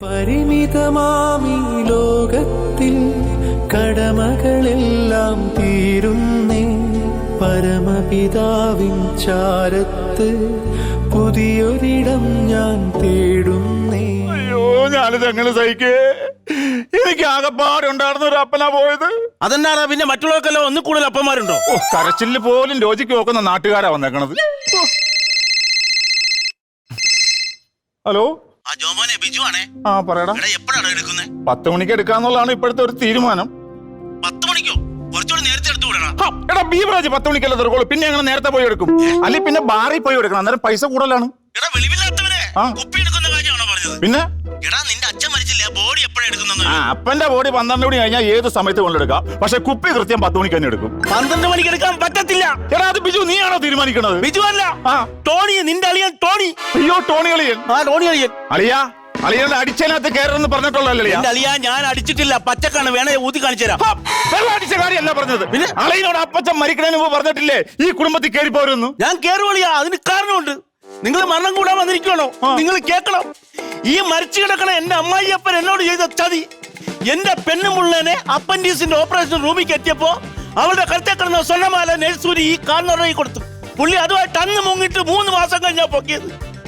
പരിമിതമാമീ ലോകത്തിൽ കടമകളെല്ലാം തീരുന്നേ പരമപിതാവിൻ ചാരത്ത് പുതിയൊരിടം ഞാൻ തേടുന്നേ. അയ്യോ, ഞാനിത് എങ്ങനെ സഹിക്കേ? എനിക്ക് ആകെപ്പാടുണ്ടായിരുന്ന ഒരു അപ്പനാ പോയത്. അതെന്താ പിന്നെ മറ്റുള്ളവർക്കെല്ലാം ഒന്നും കൂടുതൽ അപ്പന്മാരുണ്ടോ? കരച്ചില് പോലും ലോജിക്ക് നോക്കുന്ന നാട്ടുകാരാ വന്നേക്കണത്. ഹലോ, ആ പറയടാ. 10 മണിക്ക് എടുക്കാന്നുള്ളതാണ് ഇപ്പോഴത്തെ ഒരു തീരുമാനം. 10 മണിക്കോ? കുറച്ചുകൂടി നേരത്തെ എടുത്തു വിടണം. എടാ ബീവറേജ് 10 മണിക്കല്ലേ തുറക്കുള്ളൂ, പിന്നെ അങ്ങനെ നേരത്തെ പോയി എടുക്കും. അല്ലെങ്കിൽ പിന്നെ ബാറിൽ പോയി എടുക്കണം, അന്നേരം പൈസ കൂടുതലാണ്. പിന്നെ നിന്റെ അച്ഛൻ മരിച്ചില്ല, ബോഡി എപ്പോഴാ എടുക്കുന്നത്? അപ്പന്റെ ബോഡി 12 മണി കഴിഞ്ഞാൽ ഏത് സമയത്ത് കൊണ്ടെടുക്കാം, പക്ഷെ കുപ്പി കൃത്യം 10 മണിക്ക് തന്നെ എടുക്കും. 12 മണിക്ക് എടുക്കാൻ പറ്റത്തില്ല. എടാ അത് ബിജു നീയാണോ തീരുമാനിക്കണത്? ബിജു അല്ല, ടോണി, നിന്റെ അളിയൻ ടോണി. അയ്യോ, ടോണി അളിയൻ. ടോണി അളിയൻ. അളിയാ, അളിയന്റെ അടിച്ചതിനകത്ത് കയറെന്ന് പറഞ്ഞിട്ടുള്ളല്ലേ? എന്റെ അളിയാ, ഞാൻ അടിച്ചിട്ടില്ല, പച്ചക്കാണ്, വേണേ ഊതി കാണിച്ചു തരാം. വെള്ളം അടിച്ച കാര്യമല്ല പറഞ്ഞത്. പിന്നെ അളിയനോട് അപ്പച്ചൻ മരിക്കണതിന് മുമ്പ് പറഞ്ഞിട്ടില്ലേ ഈ കുടുംബത്തിൽ കയറി പോരുന്നു? ഞാൻ കയറുവളിയാ, അതിന് കാരണമുണ്ട്. നിങ്ങൾ മരണം കൂടാൻ വന്നിരിക്കണോ? നിങ്ങൾ കേൾക്കണം. ഈ മരിച്ചു കിടക്കണ എന്റെ അമ്മായിയപ്പൻ എന്നോട് ചെയ്ത ചതി. എന്റെ പെണ്ണുമുള്ളനെ അപ്പൻഡീസിന്റെ ഓപ്പറേഷൻ റൂമിൽ എത്തിയപ്പോ അവളുടെ കരുത്തെ കിടന്ന സ്വർണ്ണമാല നെൽസൂരി ഈ കാർന്നറിയി കൊടുത്തു. പുള്ളി അതുമായിട്ട് അന്ന് മുങ്ങിട്ട് 3 മാസം കഴിഞ്ഞാ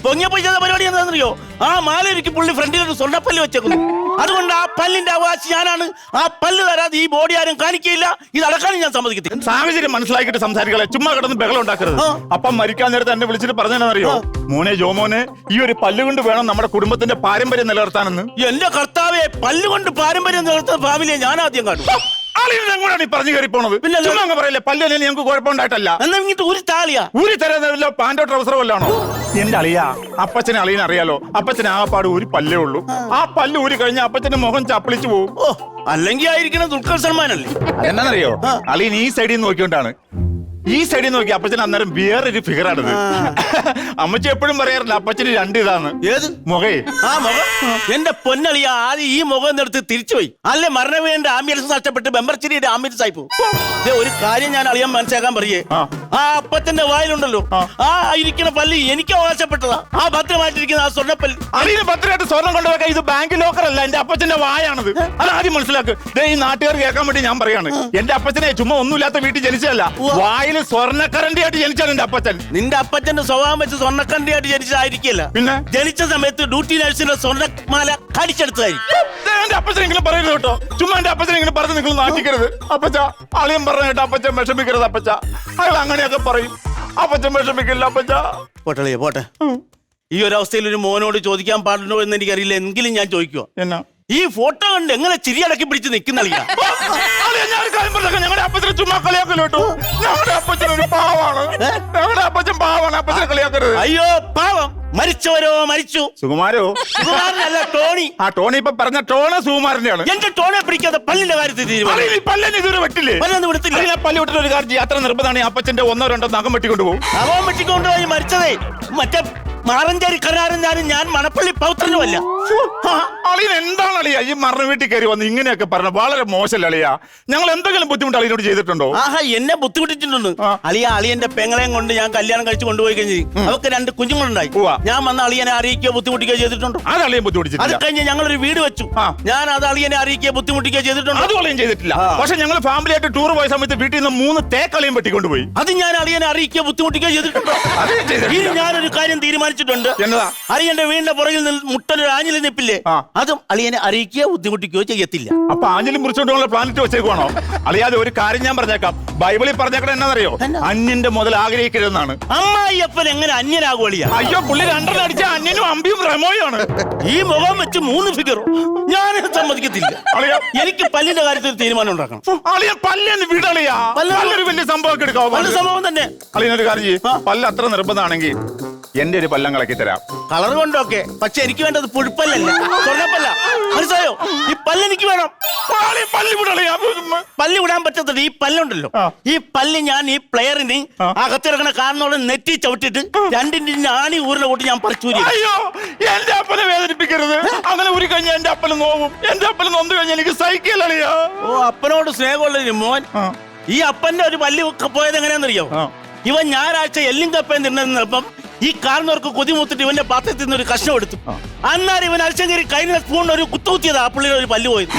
പൊങ്ങിയപ്പോ ചെയ്ത പരിപാടി എന്താണെന്നറിയോ? ആ മാലയ്ക്ക് പുള്ളി ഫ്രണ്ടിൽ ഒരു സ്വർണ്ണപ്പല്ല് വെച്ചേക്കുന്നു. അതുകൊണ്ട് ആ പല്ലിന്റെ അവകാശി ഞാനാണ്. ആ പല്ല് തരാതെ ഈ ബോഡി ആരും കാണിക്കില്ല. ഇത് അടക്കാനും ഞാൻ സമ്മതിക്കത്തില്ല. സാഹചര്യം മനസ്സിലാക്കിയിട്ട് സംസാരിക്കളെ, ചുമ്മാ കിടന്ന് ബഹളം ഉണ്ടാക്കരുത്. അപ്പം മരിക്കാൻ നേരത്തെ എന്നെ വിളിച്ചിട്ട് പറഞ്ഞറിയോ? മോനെ ജോമോനെ, ഈ ഒരു പല്ലുകൊണ്ട് വേണം നമ്മുടെ കുടുംബത്തിന്റെ പാരമ്പര്യം നിലനിർത്താനെന്ന്. എന്റെ കർത്താവെ, പല്ലുകൊണ്ട് പാരമ്പര്യം നിലനിർത്തുന്ന ഫാമിലിയെ ഞാൻ ആദ്യം കാണും. ആളിനെങ്ങോട്ടാണ് ഈ പറഞ്ഞു കയറി പോണത്? പിന്നെ പറയില്ലേ, പല്ല് ഞങ്ങൾക്ക് കുഴപ്പമുണ്ടായിട്ടല്ല. എന്നാ ഇങ്ങോട്ട് ഒരു താളിയാ ഊരി തരുന്നല്ലോ, പാന്റോ ട്രൗസറോ വല്ലാണോ? എന്റെ അളിയാ, അപ്പച്ചനെ അളിയനെ അറിയാലോ. അപ്പച്ചന് ആകപ്പാട് ഒരു പല്ലേ ഉള്ളൂ. ആ പല്ല് ഊരി കഴിഞ്ഞാൽ അപ്പച്ചന്റെ മുഖം ചപ്പിളിച്ചു പോകും. അല്ലെങ്കിൽ ആയിരിക്കണം ദുൽഖർ സൽമാൻ അല്ലേ? അതെന്നാന്നറിയോ? അളിയൻ ഈ സൈഡിൽ നോക്കിക്കൊണ്ടാണ്. ഈ സൈഡിൽ നോക്കി അപ്പച്ചൻ അന്നേരം വേറൊരു ഫിഗറാണിത്. അമ്മച്ചി എപ്പോഴും പറയാറില്ല അപ്പച്ചന് 2 ഇതാണ്. ഏത് മുഖേ? ആ മുഖം. എന്റെ പൊന്നളിയ, ആദ്യം ഈ മുഖം എടുത്ത് തിരിച്ചുപോയി. അല്ലെ മരണവേണ്ട ആംബിയൻസ് നഷ്ടപ്പെട്ട് ബെമ്പർച്ചിരിയുടെ ആംബിയൻസ് ആയിപ്പോ. ഒരു കാര്യം ഞാൻ അളിയാൻ മനസ്സിലാക്കാൻ പറയേ, ആ അപ്പച്ചന്റെ വായിലുണ്ടല്ലോ ആ ഇരിക്കുന്ന പല്ല് എനിക്ക് അവകാശപ്പെട്ടതാ. ആ ഭദ്രമായിട്ടിരിക്കുന്ന ആ സ്വർണ്ണപ്പല്ല്. അതിന് ഭദ്രമായിട്ട് സ്വർണ്ണം കൊണ്ടുവെക്കാൻ ഇത് ബാങ്ക് ലോക്കർ അല്ല, എന്റെ അപ്പച്ചന്റെ വായാണത്. അത് ആദ്യം മനസ്സിലാക്ക്. ഈ നാട്ടുകാർ കേൾക്കാൻ വേണ്ടി ഞാൻ പറയാണ്, എന്റെ അപ്പച്ചനെ ചുമ്മാ ഒന്നുമില്ലാത്ത വീട്ടിൽ ജനിച്ചതല്ല, വായിൽ സ്വർണ്ണക്കരണ്ടിയായിട്ട് ജനിച്ചാണ് എന്റെ അപ്പച്ചൻ. നിന്റെ അപ്പച്ചന്റെ സ്വഭാവം വെച്ച് സ്വർണ്ണക്കരണ്ടിയായിട്ട് ജനിച്ചതായിരിക്കില്ല. പിന്നെ ജനിച്ച സമയത്ത് ഡ്യൂട്ടി നഴ്സിന്റെ സ്വർണ്ണമാല കടിച്ചെടുത്തതായിരിക്കും. എന്റെ അപ്പച്ചനെങ്കിലും പറയരുത് കേട്ടോ. ചുമ്മാ എന്റെ അപ്പച്ചനെങ്കിലും പറഞ്ഞ് നിങ്ങൾ നാട്ടിക്കരുത്. അപ്പച്ച അളിയൻ പറഞ്ഞ കേട്ടോ, അപ്പച്ചൻ വിഷമിക്കരുത്. അപ്പച്ച അയാൾ അങ്ങനെയൊക്കെ പറയും. അപ്പച്ചൻ വിഷമിക്കില്ല. അപ്പച്ച പോട്ടെ പോട്ടെ. ഈ ഒരു അവസ്ഥയിൽ ഒരു മോനോട് ചോദിക്കാൻ പാടുണ്ടോ എന്ന് എനിക്കറിയില്ല, എങ്കിലും ഞാൻ ചോദിക്കുക. എന്നാ ഈ ഫോട്ടോ കണ്ട് എങ്ങനെ ചിരിയടക്കി പിടിച്ച് നിൽക്കുന്ന ഞങ്ങളുടെ അപ്പച്ചനെ ചുമ്മാ കളിയാക്കല്ലോ കേട്ടോ. ഞങ്ങളുടെ അപ്പച്ചൻ ഒരു പാവാണ്. ഞങ്ങളുടെ അപ്പച്ചൻ പാവാണ്. അപ്പച്ചനെ കളിയാക്കരുത്. അയ്യോ പാവം, മരിച്ചവരോ മരിച്ചു. സുകുമാരോ? സുകുമാരനല്ല, ടോണി. ആ ടോണി ഇപ്പൊ പറഞ്ഞ ടോണ് സുകുമാരനെയാണ്. എന്റെ ടോണെ പിടിക്കാതെ പല്ലിന്റെ കാര്യത്തിൽ പല്ലിന് ഇതുവരെ വെട്ടില്ലേ? പല്ല് വിട്ടിട്ട് ഒരു കാര്യം അത്ര നിർബന്ധമാണ്. അപ്പച്ചന്റെ 1 2 നഖം വെട്ടിക്കൊണ്ട് പോകും. നഖം വെട്ടിക്കൊണ്ടുപോയി മരിച്ചതേ മറ്റേ മാറഞ്ചേരി കരാരൻ. ഞാൻ മണപ്പള്ളി പൗത്രനുമല്ല. അളിയൻ എന്താണ് അളിയ ഈ മരണ വീട്ടിൽ കയറി വന്ന് ഇങ്ങനെയൊക്കെ പറഞ്ഞ? വളരെ മോശമല്ല അളിയ. ഞങ്ങൾ എന്തെങ്കിലും ബുദ്ധിമുട്ട് അളിയനോട് ചെയ്തിട്ടുണ്ടോ? ആഹാ, എന്നെ ബുദ്ധിമുട്ടിച്ചിട്ടുണ്ട്. അളിയന്റെ പെങ്ങളെയും കൊണ്ട് ഞാൻ കല്യാണം കഴിച്ച് കൊണ്ടുപോയി കഴിഞ്ഞു. അവർക്ക് 2 കുഞ്ഞുങ്ങളുണ്ടായി. ഞാൻ വന്ന് അളിയനെ അറിയിക്കുകയോ ബുദ്ധിമുട്ടിക്കുകയോ ചെയ്തിട്ടുണ്ടോ? അത് അളിയൻ ബുദ്ധിമുട്ടിച്ചില്ല. അത് കഴിഞ്ഞ് ഞങ്ങളൊരു വീട് വെച്ചു. ഞാൻ അത് അളിയനെ അറിയിക്കുകയോ ബുദ്ധിമുട്ടിക്കുകയോ ചെയ്തിട്ടുണ്ടോ? അത് അളിയൻ ചെയ്തിട്ടില്ല. പക്ഷെ ഞങ്ങൾ ഫാമിലി ആയിട്ട് ടൂർ പോയ സമയത്ത് വീട്ടിൽ നിന്ന് 3 തേക്കളിയും വെട്ടിക്കൊണ്ടുപോയി. അത് ഞാൻ അളിയനെ അറിയിക്കുകയോ ബുദ്ധിമുട്ടിക്കുകയോ ചെയ്തിട്ടുണ്ടോ? ഇനി ഞാനൊരു കാര്യം തീരുമാനിച്ചിട്ടുണ്ട്. അളിയന്റെ വീടിന്റെ പുറകിൽ മുട്ടൊരു ആഞ്ഞിൽ നിപ്പില്ലേ, അതും അളിയനെ അറിയിക്കുകയോ ബുദ്ധിമുട്ടിക്കുകയോ ചെയ്യത്തില്ല. അപ്പൊ ആഞ്ഞിലും മുറിച്ചോണ്ടുള്ള പ്ലാനറ്റ് വെച്ചേക്കുവാണോ? അളിയാതെ ഒരു കാര്യം ഞാൻ പറഞ്ഞേക്കാം. ബൈബിളിൽ പറഞ്ഞേക്കണ എന്നാന്നറിയോ? അന്യന്റെ മുതൽ ആഗ്രഹിക്കരുതെന്നാണ്. അമ്മായിയപ്പൻ എങ്ങനെ അന്യനാകും അളിയ? അയ്യോ, പുള്ളി 2 അടിച്ച അന്യനും അമ്പിയും റെമോയാണ്. ഈ മുഖം വെച്ച് 3 ഫിഗറും ഞാൻ സമ്മതിക്കത്തില്ല. എനിക്ക് പല്ലിന്റെ കാര്യത്തിൽ തീരുമാനം ഉണ്ടാക്കണം. അളിയ പല്ലെന്ന് വിടളിയാ. പല്ലൊരു വലിയ സംഭവം എടുക്കാവോ? പല്ല് സംഭവം തന്നെ. അളിയനൊരു കാര്യം ചെയ്യും, പല്ല് അത്ര നിർബന്ധമാണെങ്കിൽ എന്റെ ഒരു പല്ലം കളക്കി തരാം. കളർ കൊണ്ടൊക്കെ, പക്ഷെ എനിക്ക് വേണ്ടത് പുഴുപ്പല്ലല്ല, സ്വർണ്ണപ്പല്ല. മനസ്സിലായോ? ഈ പല്ലെനിക്ക് വേണം. പല്ല് വിടാൻ പറ്റത്തില്ല. ഈ പല്ലുണ്ടല്ലോ, ഈ പല്ല് ഞാൻ ഈ പ്ലെയറിന് അകത്തിറങ്ങണ കാരണോട് നെറ്റി ചവിട്ടിട്ട് 2 ആണി ഊരിനെ കൂട്ടി ഞാൻ പറിച്ചൂരി. അയ്യോ, എന്റെ അപ്പനെ വേദനിപ്പിക്കരുത്. അങ്ങനെ ഊരി കഴിഞ്ഞാൽ എന്റെ അപ്പന് നോവും. എന്റെ അപ്പന് നൊന്ത് കഴിഞ്ഞാൽ എനിക്ക് സഹിക്കലളിയാ. ഓ, അപ്പനോട് സ്നേഹമുള്ള മോൻ. ഈ അപ്പന്റെ ഒരു പല്ല് പോയത് എങ്ങനെയാണെന്നറിയോ? ഇവൻ ഞായറാഴ്ച എല്ലും കപ്പയും തിന്നപ്പം ഈ കാരണവർക്ക് കൊതിമൂത്തിട്ട് ഇവന്റെ പാത്രത്തിൽ നിന്ന് ഒരു കഷ്ണം എടുത്തു. അന്നാരം ഇവൻ അലച്ചങ്കരി കഴിഞ്ഞ സ്പൂണിന് ഒരു കുത്തിയതാ ആ പുള്ളിയുടെ ഒരു പല്ല് പോയത്.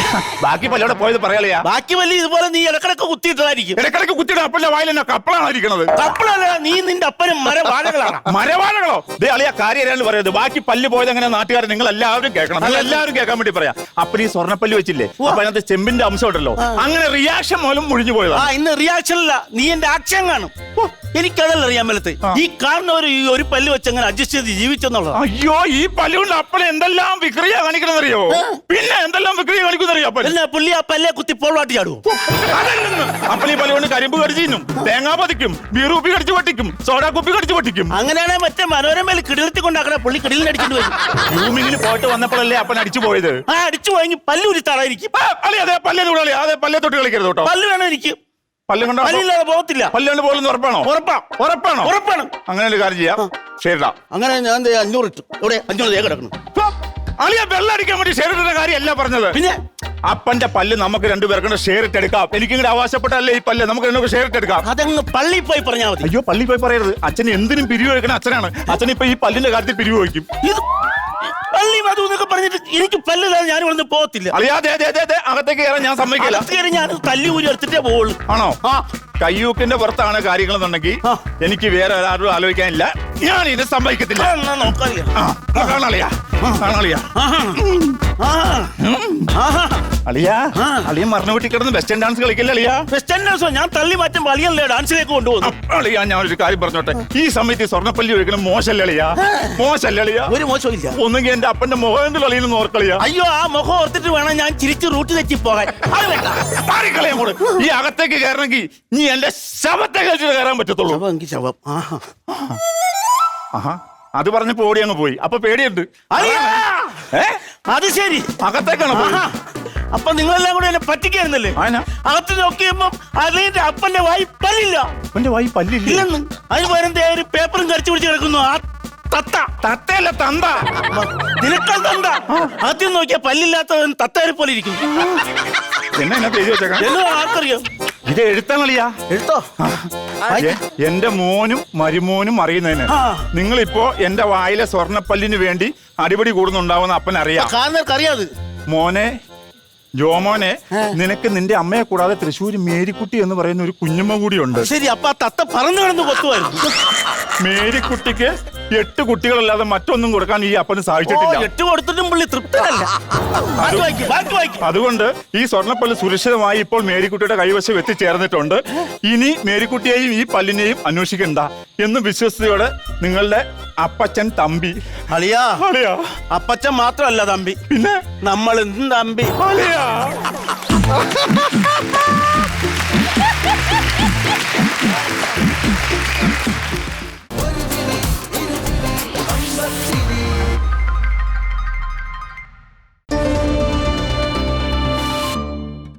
ബാക്കി പല്ലോടെ പോയത് പറയാളിയാ. ബാക്കി പല്ല് ഇതുപോലെ നീ ഇടക്കിടക്ക് കുത്തിയിട്ടതായിരിക്കും. ഇടക്കിടക്ക് കുത്തിയിട്ട് അപ്പന്റെ വായിൽ തന്നെ കപ്പളാണ് ഇരിക്കണത്. കപ്പളല്ല, നീ നിന്റെ അപ്പനും മരവാഴകളാണ്. മരവാഴകളോ? ദേ അളിയാ കാര്യം അറിയാണ്ട് പറയുന്നത്. ബാക്കി പല്ല് പോയത് എങ്ങനെ നാട്ടുകാരെ നിങ്ങൾ എല്ലാവരും കേൾക്കണം. നിങ്ങൾ എല്ലാവരും കേൾക്കാൻ വേണ്ടി പറയാം. അപ്പൻ ഈ സ്വർണ്ണപ്പല്ല് വെച്ചില്ലേ, അപ്പൊ അതിനകത്ത് ചെമ്പിന്റെ അംശം ഉണ്ടല്ലോ, അങ്ങനെ റിയാക്ഷൻ മൂലം മുഴിഞ്ഞു പോയതാ. ഇന്ന് റിയാക്ഷൻ അല്ല, നീ എന്റെ ആക്ഷൻ കാണും. എനിക്കതല്ല അറിയാൻ മേലത്ത്. ഈ കാണുന്നവർ ഈ ഒരു പല്ല് വെച്ച് അങ്ങനെ അഡ്ജസ്റ്റ് ചെയ്ത് ജീവിച്ചെന്നുള്ളത്. അയ്യോ, ഈ പല്ല് കൊണ്ട് അപ്പനെ എന്തെല്ലാം വിക്രിയ കാണിക്കണമെന്നറിയോ? പിന്നെ എന്തെല്ലാം വിക്രിയ കാണിക്കുന്നറിയോ? പുള്ളി ആ പല്ലേ കുത്തി പോളാട്ടി ചാടുവോ? അപ്പൻ ഈ പല്ല് കൊണ്ട് കരിമ്പ് കടിച്ചു തിന്നും, തേങ്ങാ പതിക്കും, ബീറൂപ്പി കടിച്ചു പൊട്ടിക്കും, സോഡാ കുപ്പി കടിച്ചു പൊട്ടിക്കും. അങ്ങനെയാണെ മറ്റേ മനോരമയിൽ കിടിലത്തി കൊണ്ടാക്കണ പുള്ളി കിടിലിന് അടിച്ചിട്ട് വരും. ഭൂമിയിൽ പോയിട്ട് വന്നപ്പോഴല്ലേ അപ്പൻ അടിച്ചു പോയത്. അടിച്ചു പോയെങ്കിൽ പല്ല് ഉരുത്താറായിരിക്കും. അതെ പല്ലേ അതെ പല്ലേ തൊട്ട് കളിക്കരുത് കേട്ടോ. പല്ല് വേണം എനിക്ക്. പല്ല് കണ്ടോ? പല്ലില്ലാതെ പോകത്തില്ല. പല്ലുകൊണ്ട് പോലും ഉറപ്പാണോ? ഉറപ്പാണോ? ഉറപ്പാണ്. അങ്ങനെ ഒരു കാര്യം ചെയ്യാം. ശരിടാ. അങ്ങനെ ഞാൻ 500 ഇട്ടു. ഇവിടെ 500 കിടക്കണം. അളിയ വെള്ളം അടിക്കാൻ വേണ്ടി ഷെയർ ഇട്ട കാര്യമല്ല പറഞ്ഞത്. പിന്നെ അപ്പന്റെ പല്ല് നമുക്ക് രണ്ടുപേർക്കും ഷെയർ ഇട്ടെടുക്കാം. എനിക്ക് ഇങ്ങനെ അവകാശപ്പെട്ടല്ലേ ഈ പല്ല്, നമുക്ക് രണ്ടുപേർക്ക് ഷെയർ ഇട്ടെടുക്കാം. അതങ്ങ് പള്ളിയിൽ പോയി പറഞ്ഞാൽ മതി. അയ്യോ, പള്ളിയിൽ പോയി പറയരുത്. അച്ഛന് എന്തിനും പിരിവ് വയ്ക്കണ അച്ഛനാണ്. അച്ഛൻ ഇപ്പൊ ഈ പല്ലിന്റെ കാര്യത്തിൽ പിരിവ് വയ്ക്കും. പള്ളി മധു എന്നൊക്കെ പറഞ്ഞിട്ട് എനിക്ക് പല്ലില്ലാതെ ഞാൻ ഇവിടുന്ന് പോകത്തില്ല. അകത്തേക്ക് കയറാൻ ഞാൻ സമ്മതിക്കില്ല. ഞാൻ തല്ലി ഊരി എടുത്തിട്ടേ പോവുള്ളൂ. ആണോ? കയ്യൂക്കിന്റെ പുറത്താണ് കാര്യങ്ങളെന്നുണ്ടെങ്കിൽ എനിക്ക് വേറെ ആരും ആലോചിക്കാനില്ല. ഞാൻ ഇത് സമ്മതിക്കത്തില്ല. അളിയ മറന്നു വീട്ടിൽ കിടന്ന് വെസ്റ്റേൺ ഡാൻസ് കളിക്കില്ല അളിയ. വെസ്റ്റേൺ ഡാൻസോ? ഞാൻ തള്ളി മാറ്റും അളിയല്ലേ ഡാൻസിലേക്ക് കൊണ്ടുപോകും. അളിയ ഞാനൊരു കാര്യം പറഞ്ഞോട്ടെ, ഈ സമയത്ത് സ്വർണ്ണപ്പല്ലി ഒഴിക്കണം മോശമല്ലേ അളിയ? മോശമല്ലേ അളിയ? ഒരു മോശം ഇല്ല. ഒന്നെങ്കിൽ എന്റെ അപ്പന്റെ മുഖം കളിയെന്ന് ഓർക്കളിയ. അയ്യോ, ആ മുഖം ഓർത്തിട്ട് വേണം ഞാൻ ചിരിച്ച് റൂട്ട് തെറ്റി പോകാൻ. ഈ അകത്തേക്ക് കയറണമെങ്കിൽ നീ എന്റെ ശവത്തെ കഴിച്ചിട്ട് കയറാൻ പറ്റത്തുള്ളൂ. ശവം. അത് പറഞ്ഞ് പോടി അങ്ങ് പോയി. അപ്പൊ പേടിയുണ്ട്. അത് ശരി, അകത്തേക്കാണ് പോയി. അപ്പൊ നിങ്ങളെല്ലാം കൂടെ എന്നെ പറ്റിക്കായിരുന്നല്ലേ? അകത്ത് നോക്കിയപ്പോ അതിന്റെ അപ്പന്റെ വായി പല്ലില്ല. അപ്പന്റെ വായി പല്ലില്ല ഇല്ലെന്ന്. അതിന് പകരം ഒരു പേപ്പറും കടിച്ചു പിടിച്ച് കിടക്കുന്നു. ആ തത്തയല്ല തന്ത. നിനക്കാ തന്ത. ആദ്യം നോക്കിയാ പല്ലില്ലാത്തവൻ തത്തേരെ പോലെ ഇരിക്കും. എന്നെ പേര് വെച്ചേക്കാം. ആർക്കറിയാം? ഇത് എഴുത്താളിയാ. എഴുത്തോ? എന്റെ മോനും മരുമോനും അറിയുന്നതിന് നിങ്ങളിപ്പോ എന്റെ വായിലെ സ്വർണ്ണപ്പല്ലിന് വേണ്ടി അടിപൊളി കൂടുന്നുണ്ടാവുന്ന അപ്പനറിയാം. അറിയാത് മോനെ, ജോമോനെ, നിനക്ക് നിന്റെ അമ്മയെ കൂടാതെ തൃശ്ശൂർ മേരിക്കുട്ടി എന്ന് പറയുന്ന ഒരു കുഞ്ഞമ്മ കൂടിയുണ്ട്. ശരി, അപ്പൊ ആ തത്ത പറന്നു കിടന്ന് കൊത്തുമായിരുന്നു. മേരിക്കുട്ടിക്ക് 8 കുട്ടികളല്ലാതെ മറ്റൊന്നും കൊടുക്കാൻ ഈ അപ്പന് സാധിച്ചിട്ടില്ല. 8 കൊടുത്തിട്ടും പുള്ളി തൃപ്തനല്ല. അതുകൊണ്ട് ഈ സ്വർണ്ണപ്പല്ല് സുരക്ഷിതമായി ഇപ്പോൾ മേരിക്കുട്ടിയുടെ കൈവശം എത്തിച്ചേർന്നിട്ടുണ്ട്. ഇനി മേരിക്കുട്ടിയെയും ഈ പല്ലിനെയും അന്വേഷിക്കണ്ട എന്ന് വിശ്വസ്തയോടെ നിങ്ങളുടെ അപ്പച്ചൻ തമ്പി. അളിയാ, അപ്പച്ചൻ മാത്രമല്ല തമ്പി, പിന്നെ നമ്മൾ എന്തും തമ്പി. അളിയാ.